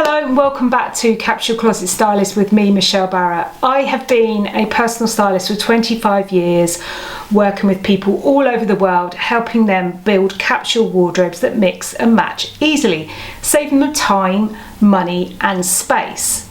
Hello and welcome back to Capsule Closet Stylist with me, Michelle Barrett. I have been a personal stylist for 25 years, working with people all over the world, helping them build capsule wardrobes that mix and match easily, saving them time, money and space.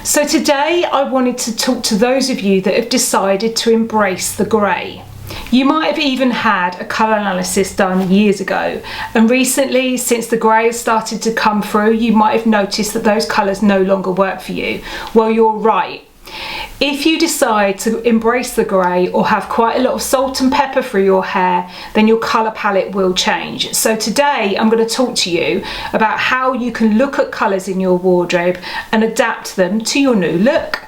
So today I wanted to talk to those of you that have decided to embrace the grey. You might have even had a colour analysis done years ago, and recently, since the grey has started to come through, you might have noticed that those colours no longer work for you. Well, you're right. If you decide to embrace the grey or have quite a lot of salt and pepper through your hair, then your colour palette will change. So today I'm going to talk to you about how you can look at colours in your wardrobe and adapt them to your new look.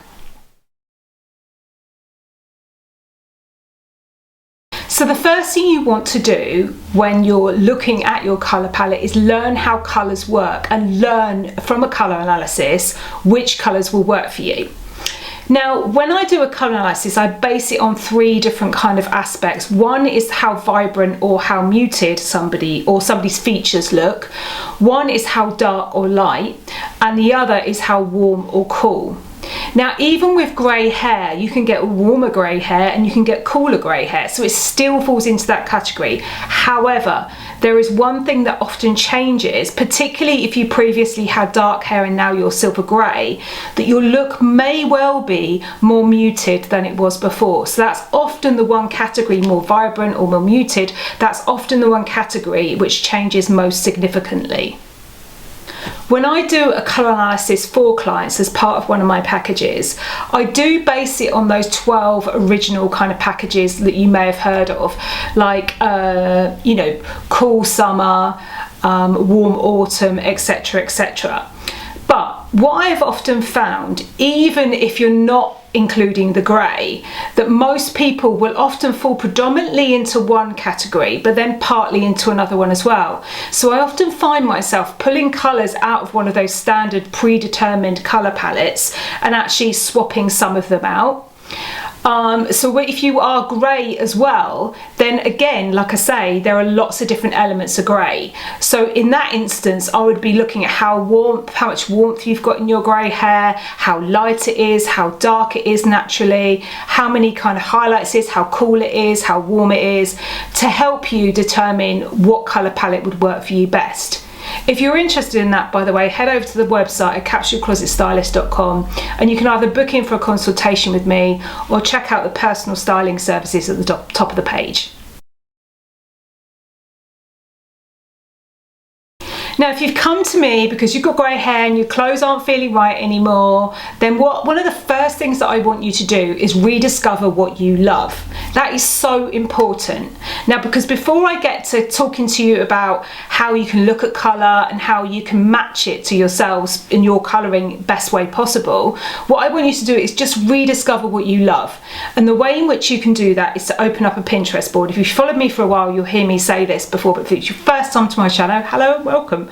So the first thing you want to do when you're looking at your colour palette is learn how colours work and learn from a colour analysis which colours will work for you. Now, when I do a colour analysis, I base it on three different kind of aspects. One is how vibrant or how muted somebody's features look. One is how dark or light, and the other is how warm or cool. Now, even with grey hair, you can get warmer grey hair and you can get cooler grey hair, so it still falls into that category. However, there is one thing that often changes, particularly if you previously had dark hair and now you're silver grey, that your look may well be more muted than it was before. So that's often the one category, more vibrant or more muted, that's often the one category which changes most significantly. When I do a colour analysis for clients as part of one of my packages, I do base it on those 12 original kind of packages that you may have heard of, like, cool summer, warm autumn, etc, etc. But what I've often found, even if you're not including the grey, that most people will often fall predominantly into one category but then partly into another one as well. So I often find myself pulling colours out of one of those standard predetermined colour palettes and actually swapping some of them out. So if you are grey as well, then again, like I say, there are lots of different elements of grey. So in that instance, I would be looking at how much warmth you've got in your grey hair, how light it is, how dark it is naturally, how many kind of highlights it is, how cool it is, how warm it is, to help you determine what colour palette would work for you best. If you're interested in that, by the way, head over to the website at capsuleclosetstylist.com and you can either book in for a consultation with me or check out the personal styling services at the top of the page. Now, if you've come to me because you've got grey hair and your clothes aren't feeling right anymore, then one of the first things that I want you to do is rediscover what you love. That is so important. Now, because before I get to talking to you about how you can look at colour and how you can match it to yourselves in your colouring best way possible, what I want you to do is just rediscover what you love. And the way in which you can do that is to open up a Pinterest board. If you've followed me for a while, you'll hear me say this before, but if it's your first time to my channel, hello and welcome.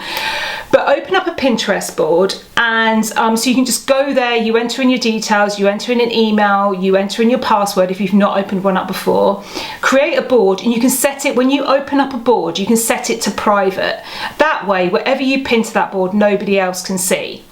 But open up a Pinterest board, and so you can just go there, you enter in your details, you enter in an email, you enter in your password if you've not opened one up before, create a board, and you can set it, when you open up a board, you can set it to private. That way, whatever you pin to that board, nobody else can see.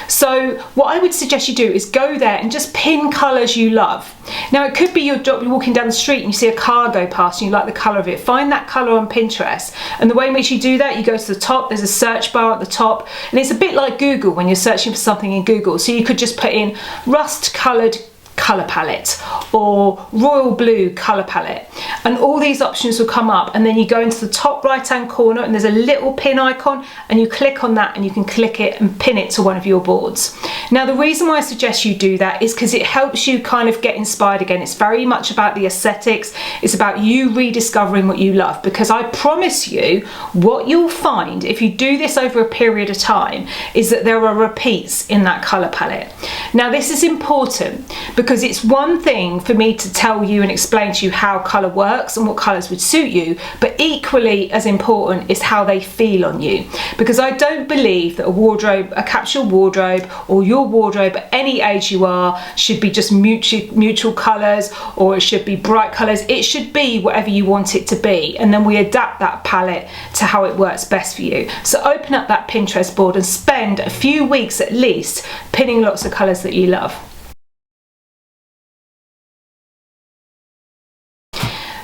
So what I would suggest you do is go there and just pin colours you love. Now, it could be you're walking down the street and you see a car go past and you like the colour of it. Find that colour on Pinterest, and the way in which you do that, you go to the top, there's a search bar at the top, and it's a bit like Google when you're searching for something in Google. So you could just put in rust coloured colour palette or royal blue colour palette, and all these options will come up, and then you go into the top right hand corner and there's a little pin icon, and you click on that and you can click it and pin it to one of your boards. Now, the reason why I suggest you do that is because it helps you kind of get inspired again. It's very much about the aesthetics, it's about you rediscovering what you love, because I promise you what you'll find if you do this over a period of time is that there are repeats in that colour palette. Now, this is important because because it's one thing for me to tell you and explain to you how colour works and what colours would suit you, but equally as important is how they feel on you, because I don't believe that a wardrobe, a capsule wardrobe, or your wardrobe at any age you are, should be just neutral colours, or it should be bright colours. It should be whatever you want it to be, and then we adapt that palette to how it works best for you. So open up that Pinterest board and spend a few weeks at least pinning lots of colours that you love.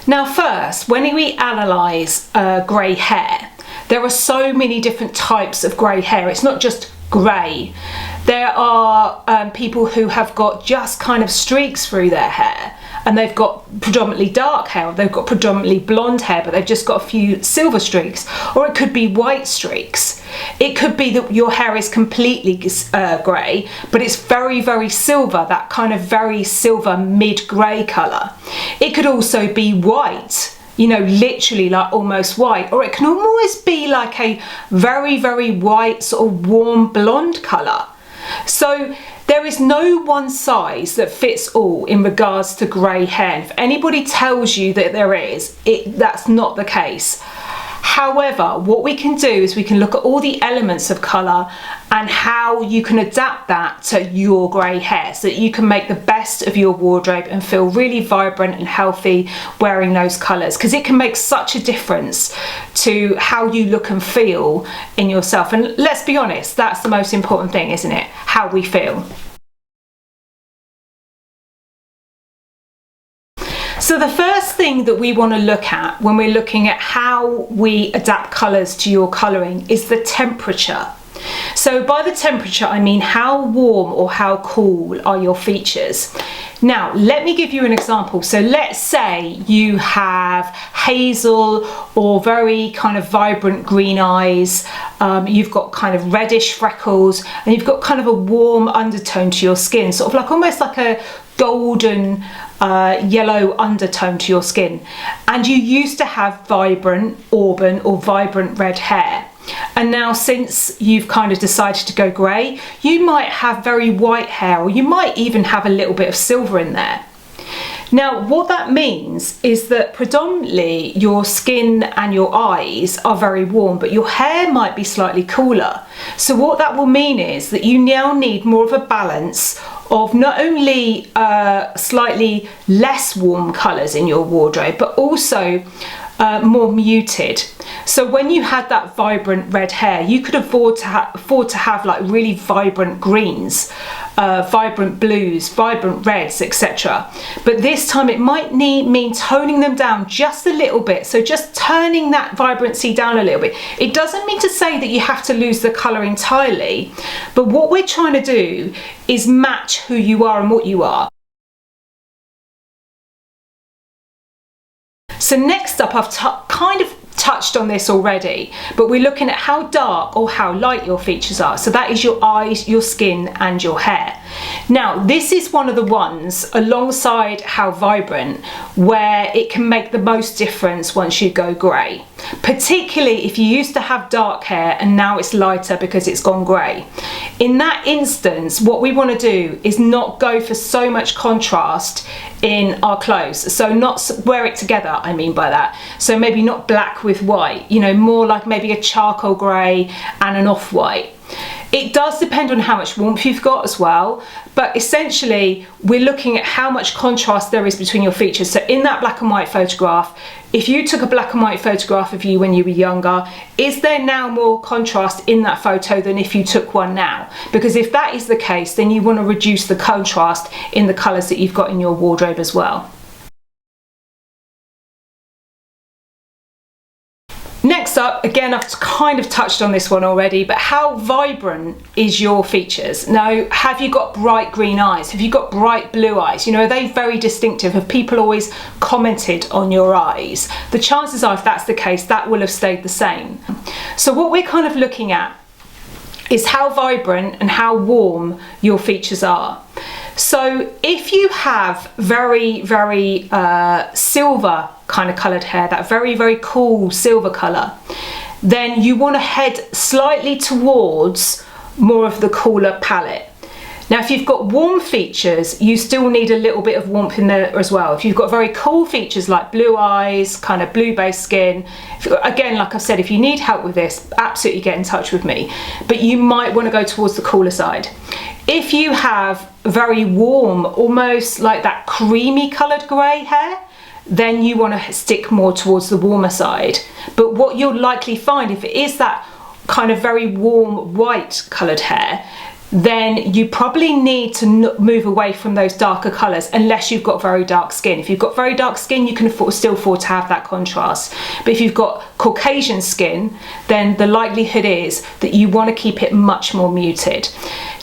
Now first, when we analyse grey hair, there are so many different types of grey hair. It's not just grey. There are people who have got just kind of streaks through their hair, and they've got predominantly dark hair, or they've got predominantly blonde hair, but they've just got a few silver streaks, or it could be white streaks. It could be that your hair is completely grey, but it's very, very silver, that kind of very silver mid-grey colour. It could also be white, you know, literally like almost white, or it can almost be like a very, very white sort of warm blonde colour. So there is no one size that fits all in regards to grey hair. And if anybody tells you that there is, that's not the case. However, what we can do is we can look at all the elements of colour and how you can adapt that to your grey hair so that you can make the best of your wardrobe and feel really vibrant and healthy wearing those colours, because it can make such a difference to how you look and feel in yourself. And let's be honest, that's the most important thing, isn't it? How we feel. So the first thing that we want to look at when we're looking at how we adapt colours to your colouring is the temperature. So by the temperature, I mean how warm or how cool are your features. Now, let me give you an example. So let's say you have hazel or very kind of vibrant green eyes, you've got kind of reddish freckles, and you've got kind of a warm undertone to your skin, sort of like almost like a golden yellow undertone to your skin. And you used to have vibrant auburn or vibrant red hair. And now since you've kind of decided to go grey, you might have very white hair, or you might even have a little bit of silver in there. Now what that means is that predominantly your skin and your eyes are very warm, but your hair might be slightly cooler. So what that will mean is that you now need more of a balance of not only slightly less warm colours in your wardrobe, but also more muted. So when you had that vibrant red hair, you could afford to have like really vibrant greens, vibrant blues, vibrant reds, etc. But this time it might mean toning them down just a little bit. So just turning that vibrancy down a little bit. It doesn't mean to say that you have to lose the colour entirely, but what we're trying to do is match who you are and what you are. So next up, I've kind of touched on this already, but we're looking at how dark or how light your features are. So that is your eyes, your skin and your hair. Now this is one of the ones alongside how vibrant where it can make the most difference once you go grey, particularly if you used to have dark hair and now it's lighter because it's gone grey. In that instance, what we want to do is not go for so much contrast in our clothes. So not wear it together, I mean by that. So maybe not black with white, you know, more like maybe a charcoal grey and an off-white. It does depend on how much warmth you've got as well, but essentially we're looking at how much contrast there is between your features. So in that black and white photograph, if you took a black and white photograph of you when you were younger, is there now more contrast in that photo than if you took one now? Because if that is the case, then you want to reduce the contrast in the colours that you've got in your wardrobe as well. Next up, again, I've kind of touched on this one already, but how vibrant is your features? Now, have you got bright green eyes? Have you got bright blue eyes? You know, are they very distinctive? Have people always commented on your eyes? The chances are, if that's the case, that will have stayed the same. So what we're kind of looking at is how vibrant and how warm your features are. So if you have very, very silver kind of coloured hair, that very, very cool silver colour, then you want to head slightly towards more of the cooler palette. Now, if you've got warm features, you still need a little bit of warmth in there as well. If you've got very cool features like blue eyes, kind of blue-based skin, again, like I said, if you need help with this, absolutely get in touch with me. But you might want to go towards the cooler side. If you have very warm, almost like that creamy coloured grey hair, then you want to stick more towards the warmer side. But what you'll likely find, if it is that kind of very warm white coloured hair, then you probably need to move away from those darker colours unless you've got very dark skin. If you've got very dark skin, you can still afford to have that contrast. But if you've got Caucasian skin, then the likelihood is that you want to keep it much more muted.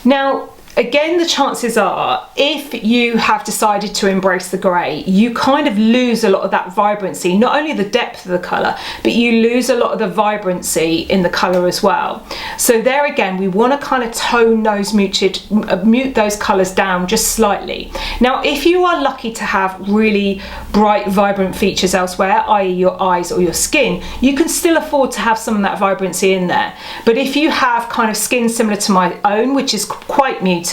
Now, again, the chances are, if you have decided to embrace the grey, you kind of lose a lot of that vibrancy, not only the depth of the colour, but you lose a lot of the vibrancy in the colour as well. So there again, we want to kind of tone those mute those colours down just slightly. Now, if you are lucky to have really bright, vibrant features elsewhere, i.e. your eyes or your skin, you can still afford to have some of that vibrancy in there. But if you have kind of skin similar to my own, which is quite muted,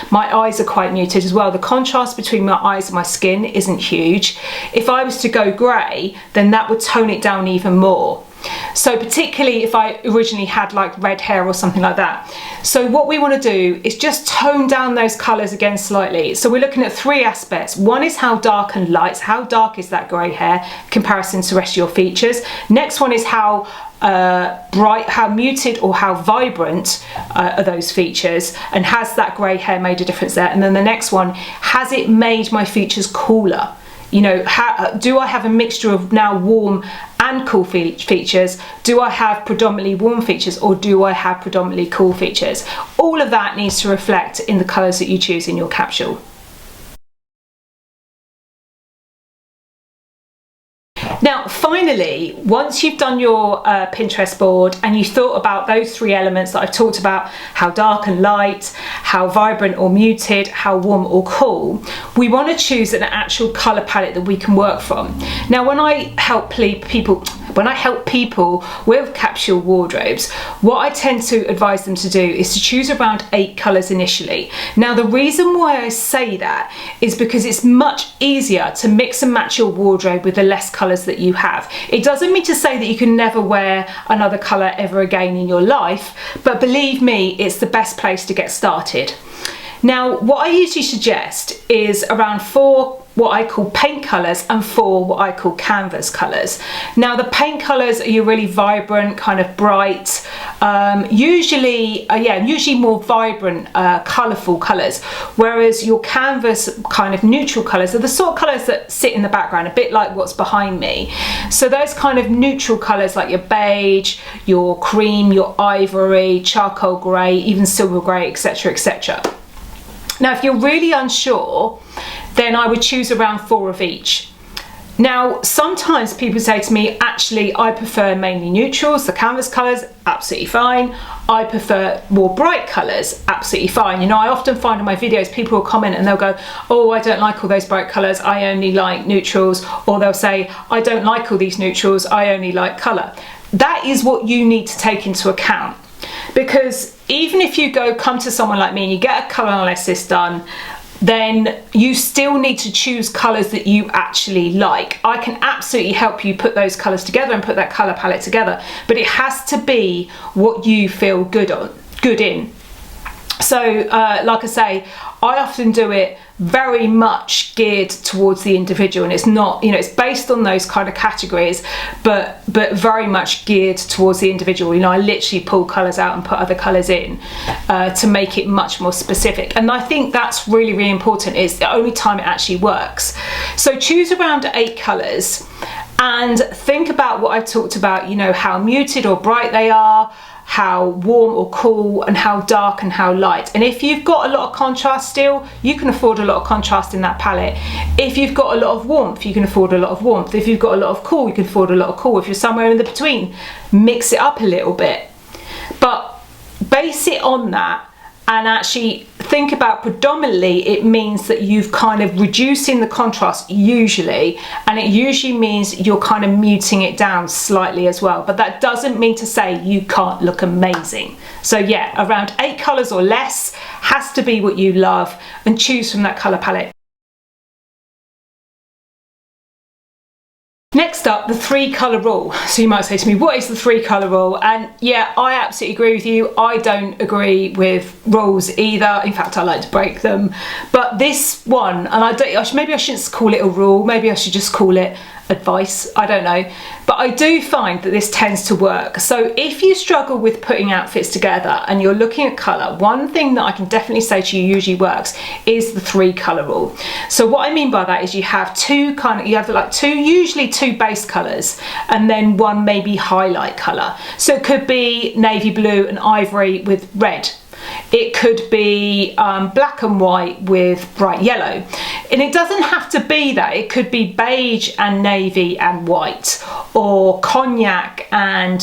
my eyes are quite muted as well, the contrast between my eyes and my skin isn't huge. If I was to go grey, then that would tone it down even more. So particularly if I originally had like red hair or something like that. So what we want to do is just tone down those colours again slightly. So we're looking at three aspects. One is how dark and light, how dark is that grey hair in comparison to the rest of your features. Next one is how bright, how muted or how vibrant are those features, and has that grey hair made a difference there? And then the next one, has it made my features cooler? You know, do I have a mixture of now warm and cool features? Do I have predominantly warm features, or do I have predominantly cool features? All of that needs to reflect in the colours that you choose in your capsule. Now, finally, once you've done your Pinterest board and you thought about those three elements that I've talked about, how dark and light, how vibrant or muted, how warm or cool, we want to choose an actual colour palette that we can work from. Now, when I help people with capsule wardrobes, what I tend to advise them to do is to choose around 8 colours initially. Now, the reason why I say that is because it's much easier to mix and match your wardrobe with the less colours that you have. It doesn't mean to say that you can never wear another colour ever again in your life, but believe me, it's the best place to get started. Now, what I usually suggest is around 4 what I call paint colours and 4 what I call canvas colours. Now, the paint colours are your really vibrant, kind of bright, usually more vibrant, colourful colours, whereas your canvas kind of neutral colours are the sort of colours that sit in the background, a bit like what's behind me. So those kind of neutral colours like your beige, your cream, your ivory, charcoal grey, even silver grey, etc., etc. Now, if you're really unsure, then I would choose around 4 of each. Now, sometimes people say to me, actually, I prefer mainly neutrals, the canvas colours, absolutely fine. I prefer more bright colours, absolutely fine. You know, I often find in my videos, people will comment and they'll go, oh, I don't like all those bright colours, I only like neutrals. Or they'll say, I don't like all these neutrals, I only like colour. That is what you need to take into account. Because even if you come to someone like me and you get a colour analysis done, then you still need to choose colours that you actually like. I can absolutely help you put those colours together and put that colour palette together, but it has to be what you feel good in. So like I say, I often do it very much geared towards the individual, and it's not, you know, it's based on those kind of categories, but very much geared towards the individual. You know, I literally pull colours out and put other colours in to make it much more specific, and I think that's really, really important. It's the only time it actually works. So choose around 8 colours and think about what I've talked about, you know, how muted or bright they are, how warm or cool, and how dark and how light. And if you've got a lot of contrast still, you can afford a lot of contrast in that palette. If you've got a lot of warmth, you can afford a lot of warmth. If you've got a lot of cool, you can afford a lot of cool. If you're somewhere in the between, mix it up a little bit. But base it on that, and actually think about, predominantly it means that you've kind of reducing the contrast usually, and it usually means you're kind of muting it down slightly as well, but that doesn't mean to say you can't look amazing. So yeah, around 8 colours or less, has to be what you love, and choose from that colour palette. Next up, the 3 colour rule. So you might say to me, what is the 3 colour rule? And yeah, I absolutely agree with you. I don't agree with rules either. In fact, I like to break them. But this one, and maybe I shouldn't call it a rule. Maybe I should just call it advice. I don't know. But I do find that this tends to work. So if you struggle with putting outfits together and you're looking at colour, one thing that I can definitely say to you usually works is the 3 colour rule. So what I mean by that is you have usually two base colours and then one maybe highlight colour. So it could be navy blue and ivory with red. It could be black and white with bright yellow. And it doesn't have to be that. It could be beige and navy and white, or cognac and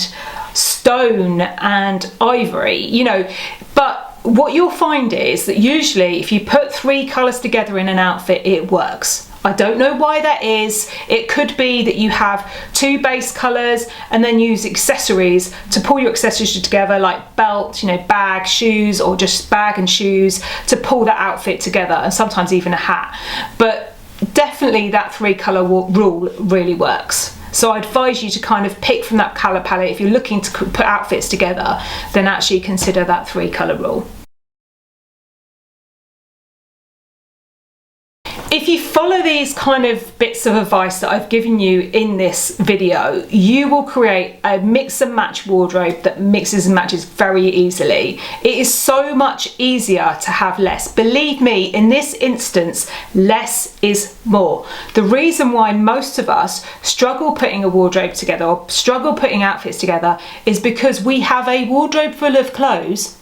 stone and ivory, you know. But what you'll find is that usually if you put 3 colours together in an outfit, it works. I don't know why that is. It could be that you have 2 base colours and then use accessories to pull your accessories together, like belt, you know, bag, shoes, or just bag and shoes to pull that outfit together, and sometimes even a hat. But definitely that 3 colour rule really works. So I advise you to kind of pick from that colour palette. If you're looking to put outfits together, then actually consider that 3 colour rule. If you follow these kind of bits of advice that I've given you in this video, you will create a mix and match wardrobe that mixes and matches very easily. It is so much easier to have less. Believe me, in this instance, less is more. The reason why most of us struggle putting a wardrobe together or struggle putting outfits together is because we have a wardrobe full of clothes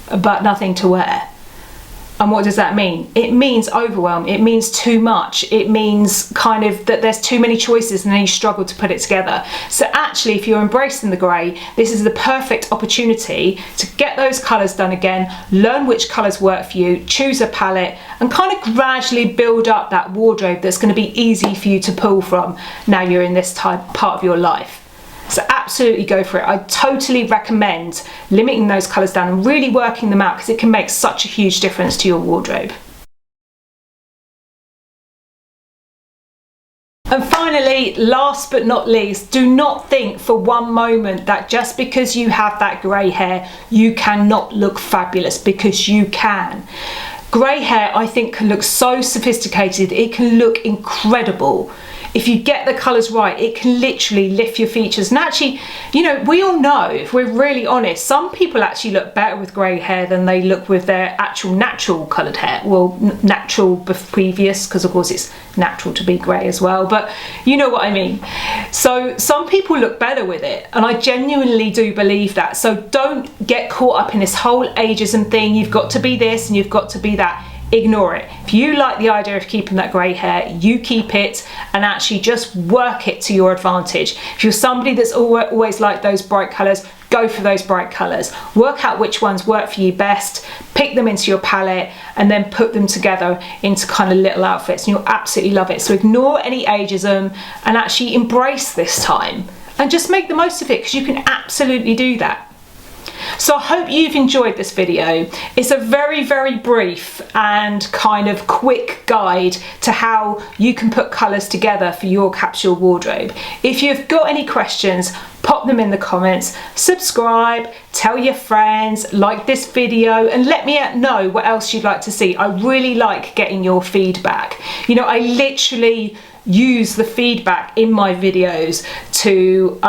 but nothing to wear. And what does that mean? It means overwhelm. It means too much. It means kind of that there's too many choices and then you struggle to put it together. So actually, if you're embracing the grey, this is the perfect opportunity to get those colours done again, learn which colours work for you, choose a palette, and kind of gradually build up that wardrobe that's going to be easy for you to pull from now you're in this part of your life. So absolutely go for it. I totally recommend limiting those colours down and really working them out, because it can make such a huge difference to your wardrobe. And finally, last but not least, do not think for one moment that just because you have that grey hair, you cannot look fabulous, because you can. Grey hair, I think, can look so sophisticated. It can look incredible. If you get the colours right, it can literally lift your features. And actually, you know, we all know, if we're really honest, some people actually look better with grey hair than they look with their actual natural coloured hair. Well, natural previous, because of course it's natural to be grey as well, but you know what I mean. So some people look better with it, and I genuinely do believe that. So don't get caught up in this whole ageism thing. You've got to be this and you've got to be that. Ignore it. If you like the idea of keeping that grey hair, you keep it and actually just work it to your advantage. If you're somebody that's always liked those bright colours, go for those bright colours. Work out which ones work for you best, pick them into your palette, and then put them together into kind of little outfits, and you'll absolutely love it. So ignore any ageism and actually embrace this time and just make the most of it, because you can absolutely do that. So I hope you've enjoyed this video. It's a very, very brief and kind of quick guide to how you can put colours together for your capsule wardrobe. If you've got any questions, pop them in the comments, subscribe, tell your friends, like this video, and let me know what else you'd like to see. I really like getting your feedback. You know, I literally use the feedback in my videos to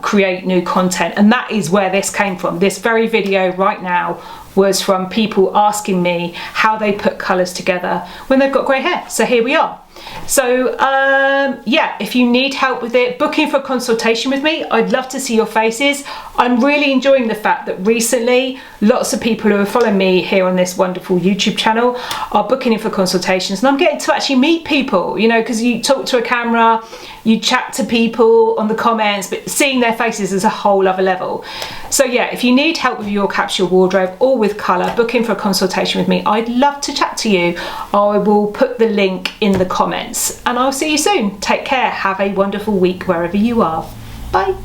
create new content, and that is where this came from. This very video right now was from people asking me how they put colours together when they've got grey hair. So here we are. So yeah, if you need help with it, booking for a consultation with me, I'd love to see your faces. I'm really enjoying the fact that recently lots of people who are following me here on this wonderful YouTube channel are booking in for consultations, and I'm getting to actually meet people, you know, because you talk to a camera, you chat to people on the comments, but seeing their faces is a whole other level. So yeah, if you need help with your capsule wardrobe or with colour, book in for a consultation with me. I'd love to chat to you. I will put the link in the comments, and I'll see you soon. Take care. Have a wonderful week wherever you are. Bye.